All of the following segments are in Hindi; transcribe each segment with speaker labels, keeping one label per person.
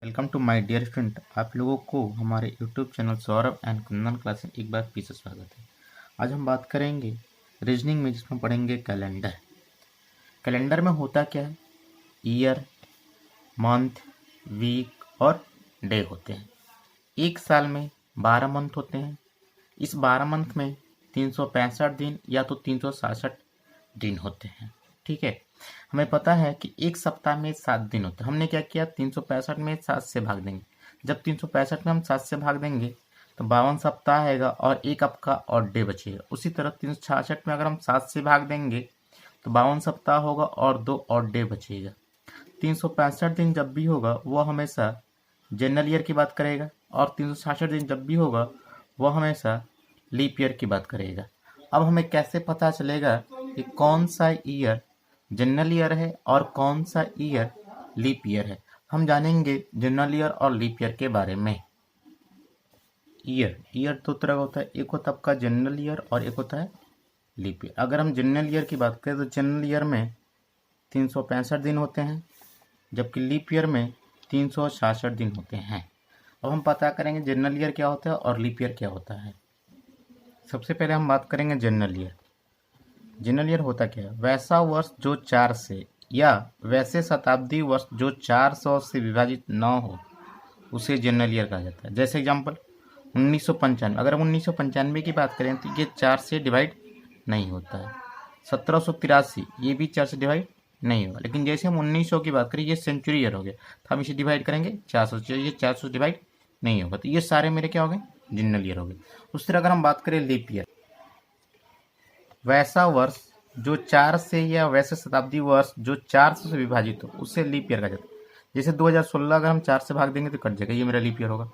Speaker 1: Welcome to my dear friend. आप लोगों को हमारे YouTube channel Saurabh and Kundan class में एक बार फिर से स्वागत है। आज हम बात करेंगे रीजनिंग में, जिसमें पढ़ेंगे कैलेंडर। कैलेंडर में होता क्या है? ईयर, मंथ, वीक और डे होते हैं। एक साल में 12 मंथ होते हैं। इस 12 मंथ में 365 दिन या तो 366 दिन होते हैं। ठीक है, हमें पता है कि एक सप्ताह में 7 दिन होते हैं। हमने क्या किया, 365 में 7 से भाग देंगे। जब 365 में हम 7 से भाग देंगे तो 52 सप्ताह आएगा और एक आपका ऑड डे बचेगा। उसी तरह 366 में अगर हम 7 से भाग देंगे तो 52 सप्ताह होगा और 2 ऑड डे बचेगा। 365 दिन जब भी होगा वो हमेशा जनरल ईयर की बात करेगा और 366 दिन जब भी होगा वो हमेशा लीप ईयर की बात करेगा। अब हमें कैसे पता चलेगा कि कौन सा ईयर जनरल ईयर है और कौन सा ईयर लीप ईयर है? हम जानेंगे जनरल ईयर और लीप ईयर के बारे में। ईयर दो तरह का होता है, एक होता है आपका जनरल ईयर और एक होता है लीप ईयर। अगर हम जनरल ईयर की बात करें तो जनरल ईयर में 365 दिन होते हैं, जबकि लीप ईयर में 366 दिन होते हैं। अब हम पता करेंगे जनरल ईयर क्या होता है और लीप ईयर क्या होता है। सबसे पहले हम बात करेंगे जनरल ईयर। जनरल ईयर होता क्या है? वैसा वर्ष जो 4 से या वैसे शताब्दी वर्ष जो 400 से विभाजित न हो उसे जनरल ईयर कहा जाता है। जैसे एग्जांपल 1995। अगर हम 1995 की बात करें तो ये 4 से डिवाइड नहीं होता है। 1783 ये भी 4 से डिवाइड नहीं होगा। लेकिन जैसे हम 1900 की बात करें, ये सेंचुरी ईयर हो गया, तो हम इसे डिवाइड करेंगे 400 से। ये 400 से डिवाइड नहीं होगा, तो ये सारे मेरे क्या हो गए? जनरल ईयर हो गए। उस तरह अगर हम बात करें लीप ईयर, वैसा वर्ष जो 4 से या वैसे शताब्दी वर्ष जो 400 से विभाजित हो उसे लीप ईयर कहा जाता है। जैसे 2016 अगर हम 4 से भाग देंगे तो कट जाएगा, ये मेरा लीप ईयर होगा।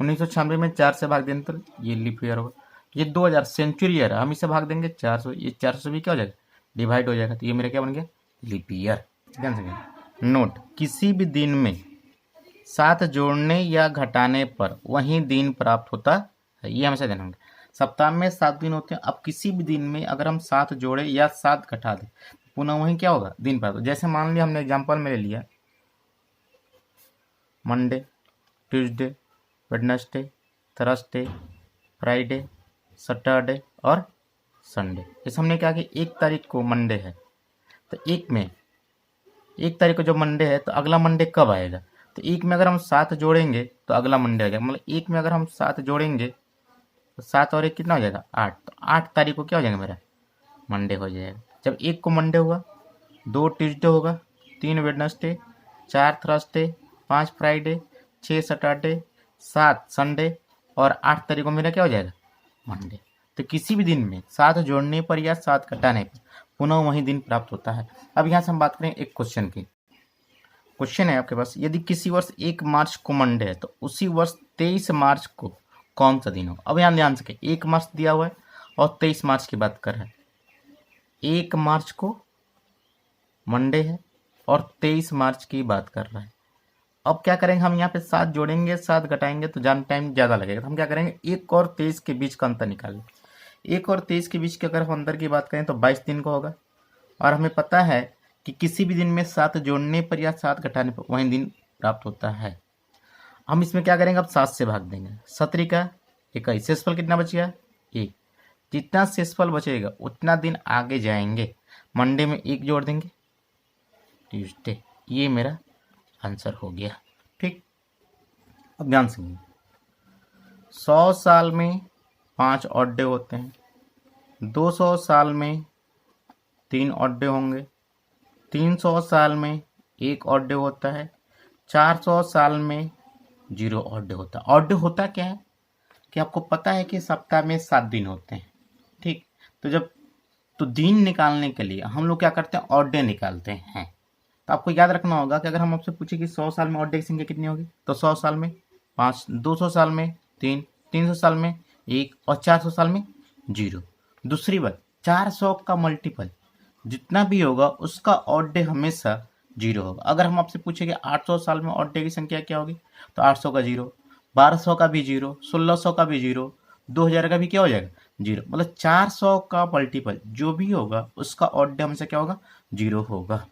Speaker 1: 1996 में 4 से भाग देंगे तो ये लीप ईयर होगा। ये 2000 सेंचुरी ईयर है, हम इसे भाग देंगे 400, ये 400 से भी क्या हो जाएगा? डिवाइड हो जाएगा, तो ये मेरा क्या बन गया? Leap year. ध्यान से नोट, किसी भी दिन में 7 जोड़ने या घटाने पर वही दिन प्राप्त होता है, ये हमेशा ध्यान रखना। सप्ताह में 7 दिन होते हैं। अब किसी भी दिन में अगर हम 7 जोड़े या 7 घटा दें पुनः वही क्या होगा? दिन प्राप्त। जैसे मान लिया हमने एग्जांपल में ले लिया Monday, Tuesday, Wednesday, Thursday, Friday, Saturday और संडे। जैसे हमने क्या कि 1 तारीख को मंडे है, तो 1 तारीख को जब मंडे है तो अगला मंडे कब आएगा? तो 1 में अगर हम 7 जोड़ेंगे तो अगला मंडे आ जाएगा। मतलब 1 में अगर हम 7 जोड़ेंगे तो 7 और 1 कितना हो जाएगा? 8। तो 8 तारीख को क्या हो जाएगा? मेरा मंडे हो जाएगा। जब 1 को मंडे हुआ, 2 ट्यूसडे होगा, 3 Wednesday, 4 Thursday, 5 Friday, 6 Saturday, 7 Sunday और 8 तारीख को मेरा क्या हो जाएगा? मंडे। तो किसी भी दिन में 7 जोड़ने पर या 7 घटाने पर पुनः वही दिन प्राप्त होता है। अब यहाँ से हम बात करें एक क्वेश्चन की। क्वेश्चन है आपके पास, यदि किसी वर्ष 1 मार्च को मंडे है तो उसी वर्ष 23 मार्च को कौन सा दिन होगा? अब यहाँ ध्यान से, 1 मार्च दिया हुआ है और 23 मार्च की बात कर रहा है। 1 मार्च को मंडे है और 23 मार्च की बात कर रहा है। अब क्या करेंगे, हम यहाँ पे 7 जोड़ेंगे, 7 घटाएंगे तो जान टाइम ज़्यादा लगेगा। तो हम क्या करेंगे, 1 और 23 के बीच का अंतर निकालें। 1 और 23 के बीच के अगर हम अंतर की बात करें तो 22 दिन का होगा। और हमें पता है कि किसी भी दिन में 7 जोड़ने पर या 7 घटाने पर वही दिन प्राप्त होता है। हम इसमें क्या करेंगे, अब 7 से भाग देंगे। 17 का 21, शेषफल कितना बच गया? 1। जितना शेषफल बचेगा उतना दिन आगे जाएंगे। मंडे में 1 जोड़ देंगे, ट्यूसडे। ये मेरा आंसर हो गया। ठीक, अब ध्यान से 100 साल में 5 ऑड डे होते हैं, 200 साल में 3 ऑड डे होंगे, 300 साल में 1 ऑड डे होता है, 400 साल में 0 ऑड डे होता है। ऑड डे होता क्या है कि आपको पता है कि सप्ताह में 7 दिन होते हैं। ठीक, तो दिन निकालने के लिए हम लोग क्या करते हैं? ऑड डे निकालते हैं। तो आपको याद रखना होगा कि अगर हम आपसे पूछे कि 100 साल में ऑड डे की संख्या कितनी होगी, तो 100 साल में 5, 200 साल में 3, 300 साल में 1 और 400 साल में 0। दूसरी बात, 400 का मल्टीपल जितना भी होगा उसका ऑड डे हमेशा 0 होगा। अगर हम आपसे पूछे कि 800 साल में ऑड डे की संख्या क्या होगी, तो 800 का 0, 1200 का भी 0, 1600 का भी 0, 2000 का भी क्या हो जाएगा? 0। मतलब 400 का मल्टीपल जो भी होगा उसका ऑड डे हमेशा क्या होगा? 0 होगा।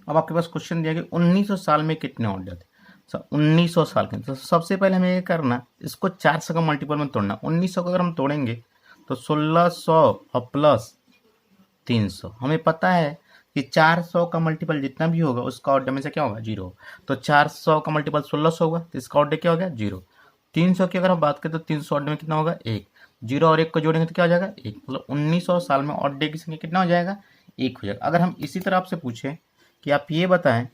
Speaker 1: अब आपके पास क्वेश्चन दिया कि 1900 साल में कितने ऑड डे थे? 1900 साल के। तो सबसे पहले हमें ये करना, इसको 400 का मल्टीपल में तोड़ना। 1900 को अगर हम तोड़ेंगे तो 1600 और प्लस 300। हमें पता है कि 400 का मल्टीपल जितना भी होगा उसका ऑर्डर में से क्या होगा, 0। तो 400 का मल्टीपल 1600 होगा, तो इसका ऑर्डर क्या हो गया, 0। 300 की अगर हम बात करें तो 300 ऑर्डर में कितना होगा, 1। 0 और 1 को जोड़ेंगे तो क्या हो जाएगा, 1। मतलब 1900 साल में ऑर्डर की संख्या कितना हो जाएगा, 1 हो जाएगा। अगर हम इसी तरह आपसे पूछें कि आप ये बताएं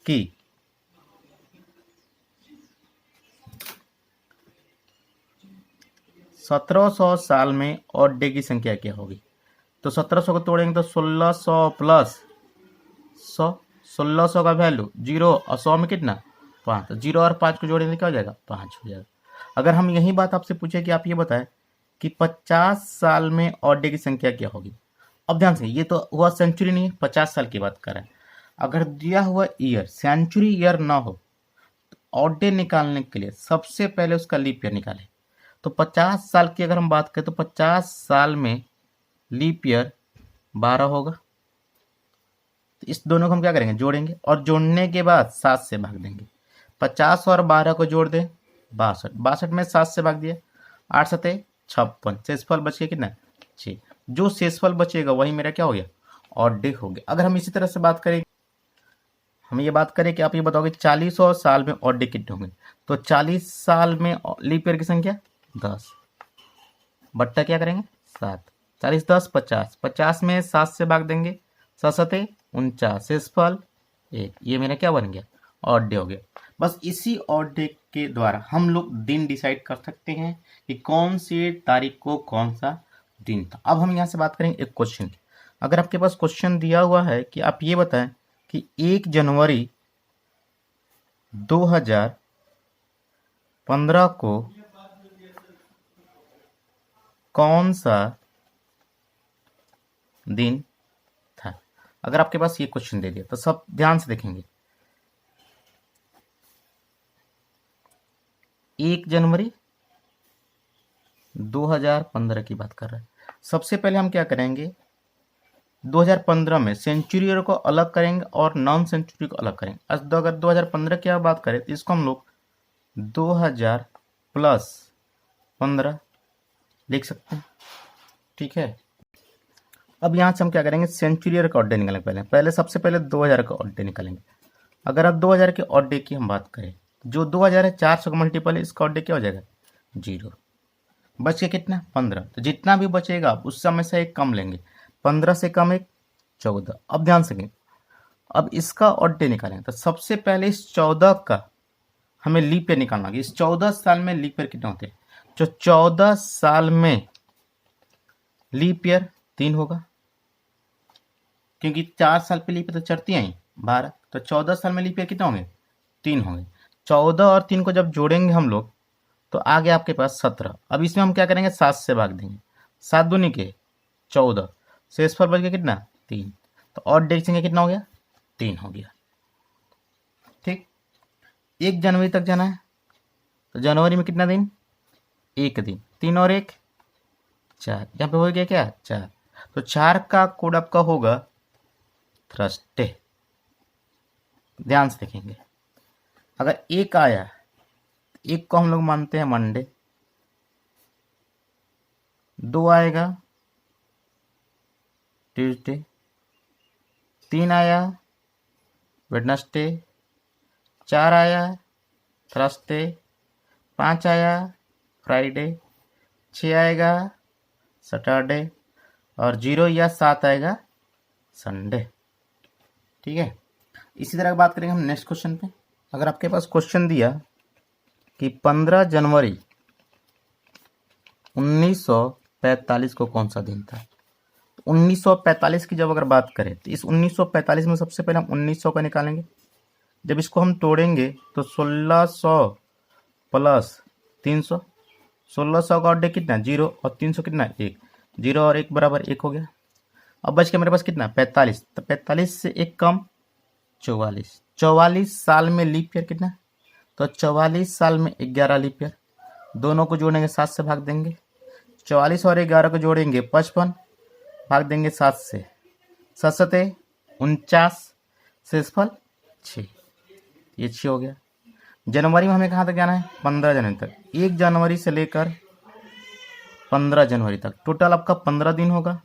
Speaker 1: कि 1700 साल में ऑड डे की संख्या क्या होगी, तो 1700 को तोड़ेंगे तो 1600 प्लस 100। 1600 का वैल्यू 0 और 100 में कितना, 5। तो 0 और 5 को जोड़ेंगे क्या हो जाएगा, 5 हो जाएगा। अगर हम यही बात आपसे पूछे कि आप ये बताएं कि 50 साल में ऑड डे की संख्या क्या होगी। अब ध्यान से, ये तो हुआ सेंचुरी, नहीं है, 50 साल की बात कर रहा है। अगर दिया हुआ ईयर सेंचुरी ईयर ना हो तो ऑड डे निकालने के लिए सबसे पहले उसका लीप ईयर निकालें। तो 50 साल की अगर हम बात करें तो 50 साल में लीप ईयर 12 होगा। तो इस दोनों को हम क्या करेंगे, जोड़ेंगे, और जोड़ने के बाद 7 से भाग देंगे। 50 और 12 को जोड़ दें, 62। 62 में 7 से भाग दिया, 8 सते 56। शेषफल बच गया कितना, 6। जो शेषफल बचेगा वही मेरा क्या हो गया, ऑड डे हो गया। अगर हम इसी तरह से बात करें, हम ये बात करें कि आप ये बताओगे 40 और साल में ऑड डे कितने होंगे, तो 40 साल में लीप ईयर की संख्या 10 बट्टा क्या करेंगे, 7। 40 10 50, 50 में 7 से भाग देंगे, 7 सते 49, शेषफल 1। ये मेरा क्या बन गया, ऑड डे हो गया। बस इसी ऑड डे के द्वारा हम लोग दिन डिसाइड कर सकते हैं कि कौन सी तारीख को कौन सा दिन था। अब हम यहाँ से बात करेंगे एक क्वेश्चन की। अगर आपके पास क्वेश्चन दिया हुआ है कि आप ये बताएं कि 1 जनवरी 2015 को कौन सा दिन था। अगर आपके पास ये क्वेश्चन दे दिया तो सब ध्यान से देखेंगे। 1 जनवरी 2015 की बात कर रहे हैं। सबसे पहले हम क्या करेंगे, 2015 में सेंचुरी ईयर को अलग करेंगे और नॉन सेंचुरी को अलग करेंगे। अगर 2015 की बात करें तो इसको हम लोग 2000 प्लस 15 लिख सकते हैं, ठीक है। अब यहाँ से हम क्या करेंगे, सेंचुरी ईयर का ऑड डे निकालेंगे। पहले सबसे पहले 2000 का ऑड डे निकालेंगे। अगर आप 2000 के ऑड डे की हम बात करें, जो 2000 है 400 का मल्टीपल है, इसका ऑड डे क्या हो जाएगा, 0। बच गया कितना, 15। तो जितना भी बचेगा आप उस समय से एक कम लेंगे, 15 से कम 1 14। अब ध्यान से, अब इसका ऑड डे निकालेंगे। तो सबसे पहले इस 14 का हमें लीप ईयर निकालना है। इस 14 साल में लीप ईयर कितने होते हैं, जो 14 साल में लीप ईयर 3 होगा, क्योंकि 4 साल पे लीप ईयर तो चढ़ती हैं 12। तो 14 साल में लीप ईयर कितने होंगे, 3 होंगे। 14 और 3 को जब जोड़ेंगे हम लोग तो आगे आपके पास 17। अब इसमें हम क्या करेंगे, 7 से भाग देंगे, 7 दूनी के 14, शेषफल बच गया कितना, 3। तो और डेट संख्या कितना हो गया, 3 हो गया, ठीक। 1 जनवरी तक जाना है, तो जनवरी में कितना दिन, 1 दिन। 3 और 1 4, यहाँ पे हो गया क्या, 4। तो 4 का कोड आपका होगा थर्सडे। ध्यान से देखेंगे, अगर 1 आया, 1 को हम लोग मानते हैं मंडे, 2 आएगा ट्यूसडे, 3 आया वेडनेसडे, 4 आया थर्सडे, 5 आया फ्राइडे, 6 आएगा सैटरडे, और 0 या 7 आएगा संडे, ठीक है। इसी तरह बात करेंगे हम नेक्स्ट क्वेश्चन पे। अगर आपके पास क्वेश्चन दिया कि 15 जनवरी 1945 को कौन सा दिन था। 1945 की जब अगर बात करें तो इस 1945 में सबसे पहले हम 1900 का निकालेंगे। जब इसको हम तोड़ेंगे तो 1600 प्लस 300, 1600 का ऑड डे कितना, 0, और 300 कितना, 1। 0 और 1 बराबर 1 हो गया। अब बच के मेरे पास कितना, 45। तो 45 से 1 कम 44। 44 साल में लीप ईयर कितना, तो 44 साल में 11 लीप ईयर। दोनों को जोड़ेंगे 7 से भाग देंगे, 44 और 11 को जोड़ेंगे 55, भाग देंगे 7 से, 7 सते 49, शेषफल 6। ये 6 हो गया। जनवरी में हमें कहाँ तक जाना है, 15 जनवरी तक। 1 जनवरी से लेकर 15 जनवरी तक टोटल आपका 15 दिन होगा।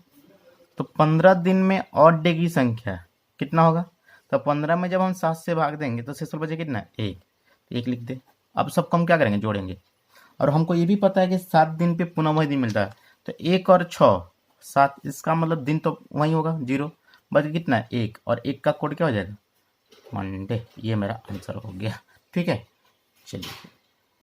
Speaker 1: तो 15 दिन में ऑड डे की संख्या कितना होगा, तो 15 में जब हम 7 से भाग देंगे तो शेष बचे कितना, 1। तो 1 लिख दे। अब सबको हम क्या करेंगे, जोड़ेंगे। और हमको ये भी पता है कि 7 दिन पे पुनः वही दिन मिलता है, तो 1 और 6 7, इसका मतलब दिन तो वही होगा 0, बच कितना है 1, और 1 का कोड क्या हो जाएगा, मंडे। ये मेरा आंसर हो गया। ठीक है, चलिए।